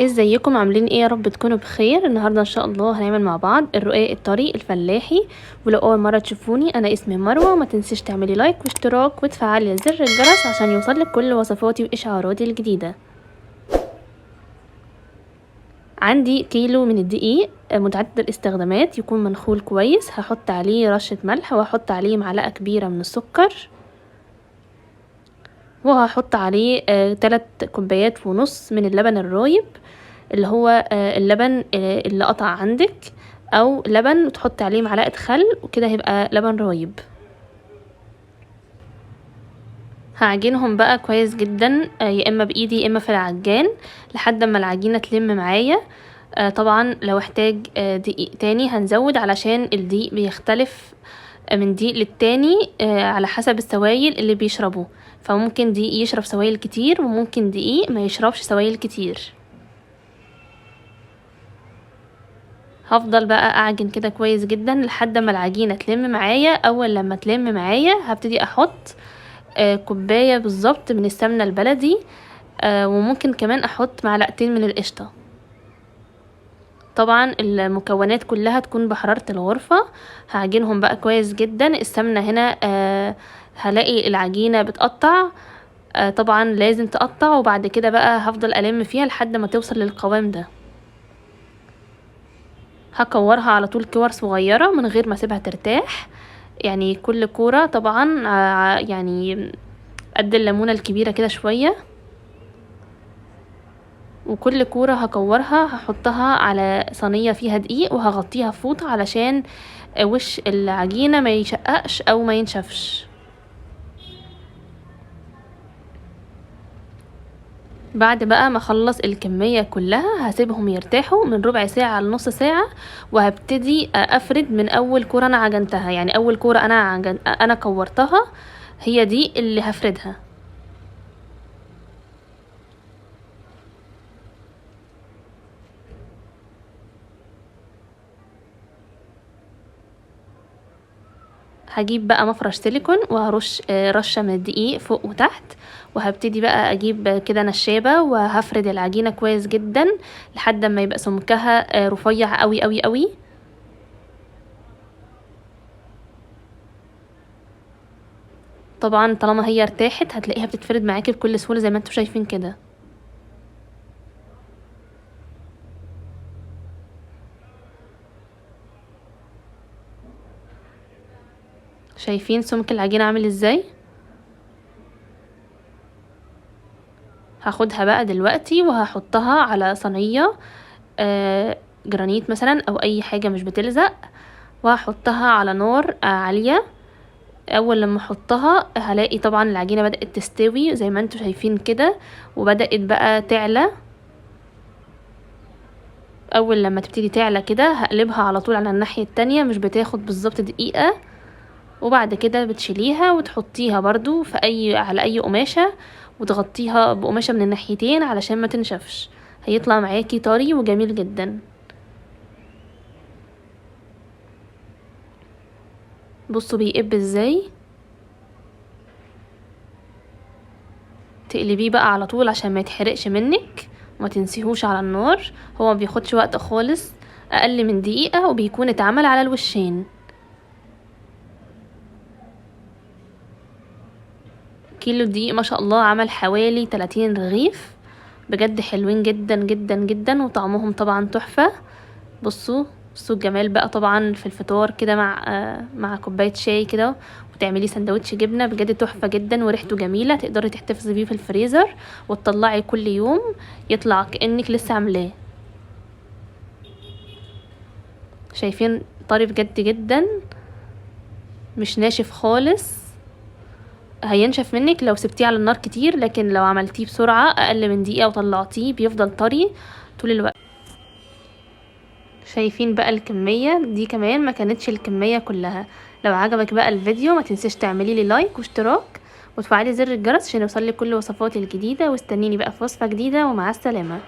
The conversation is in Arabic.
ازيكم عاملين ايه؟ يا رب تكونوا بخير. النهارده ان شاء الله هنعمل مع بعض الرقاق الطري الفلاحي. ولو اول مره تشوفوني انا اسمي مروه، وما تنسيش تعملي لايك واشتراك وتفعلي زر الجرس عشان يوصلك كل وصفاتي واشعاراتي الجديده. عندي كيلو من الدقيق متعدد الاستخدامات، يكون منخول كويس. هحط عليه رشه ملح، وهحط عليه معلقه كبيره من السكر، وهحط عليه 3 كوبايات ونص من اللبن الرايب، اللي هو اللبن اللي قطع عندك، او لبن وتحط عليه معلقه خل، وكده هيبقى لبن رايب. هعجنهم بقى كويس جدا، يا اما بايدي يا اما في العجان، لحد ما العجينه تلم معايا. طبعا لو احتاج دقيق تاني هنزود، علشان الدقيق بيختلف من دقيق للتاني على حسب السوائل اللي بيشربه، فممكن دقيق يشرب سوائل كتير وممكن دقيق ما يشربش سوائل كتير. هفضل بقى اعجن كده كويس جدا لحد ما العجينه تلم معايا. اول لما تلم معايا هبتدي احط كوبايه بالظبط من السمنه البلدي، وممكن كمان احط معلقتين من القشطه. طبعا المكونات كلها تكون بحراره الغرفه. هعجنهم بقى كويس جدا. السمنه هنا هلاقي العجينه بتقطع، طبعا لازم تقطع، وبعد كده بقى هفضل الم فيها لحد ما توصل للقوام ده. هكورها على طول كور صغيرة من غير ما اسيبها ترتاح، يعني كل كورة طبعا يعني قد الليمونة الكبيرة كده شوية. وكل كورة هكورها هحطها على صينية فيها دقيق، وهغطيها فوطة علشان وش العجينة ما يشققش او ما ينشفش. بعد بقى ما اخلص الكمية كلها هسيبهم يرتاحوا من ربع ساعة لنص ساعة، وهبتدي افرد من اول كورة انا عجنتها. يعني اول كورة انا كورتها هي دي اللي هفردها. هجيب بقى مفرش سيليكون وهرش رشة من الدقيق فوق وتحت، وهبتدي بقى اجيب كده نشابة وهفرد العجينة كويس جدا لحد ما يبقى سمكها رفيع قوي قوي قوي. طبعا طالما هي ارتاحت هتلاقيها بتتفرد معاكي بكل سهولة زي ما انتوا شايفين كده. شايفين سمك العجينة عامل ازاي؟ هاخدها بقى دلوقتي وهحطها على صينية جرانيت مثلا او اي حاجة مش بتلزق، وهحطها على نار عالية. اول لما احطها هلاقي طبعا العجينة بدأت تستوي زي ما انتوا شايفين كده، وبدأت بقى تعلى. اول لما تبتدي تعلى كده هقلبها على طول على الناحية التانية، مش بتاخد بالظبط دقيقة. وبعد كده بتشيليها وتحطيها برضو على اي قماشة، وتغطيها بقماشة من الناحيتين علشان ما تنشفش. هيطلع معاكي طري وجميل جدا. بصوا بيقب ازاي. تقلبيه بقى على طول عشان ما يتحرقش منك، وما تنسيهوش على النار. هو ما بياخدش وقت خالص، اقل من دقيقة وبيكون اتعمل على الوشين. كيلو دقيق ما شاء الله عمل حوالي 30 رغيف، بجد حلوين جدا جدا جدا، وطعمهم طبعا تحفة. بصوا الجمال بقى. طبعا في الفطار كده مع كوبايه شاي كده، وتعملي سندوتش جبنه، بجد تحفه جدا وريحته جميله. تقدري تحتفظي بيه في الفريزر وتطلعي كل يوم يطلع كأنك لسه عاملاه. شايفين طري بجد جدا، مش ناشف خالص. هينشف منك لو سبتيه على النار كتير، لكن لو عملتيه بسرعه اقل من دقيقه وطلعتيه بيفضل طري طول الوقت. شايفين بقى الكمية دي كمان ما كانتش الكمية كلها. لو عجبك بقى الفيديو ما تنسيش تعملي لي لايك واشتراك وتفعلي زر الجرس عشان يوصلك كل وصفاتي الجديدة، واستنيني بقى في وصفة جديدة، ومع السلامة.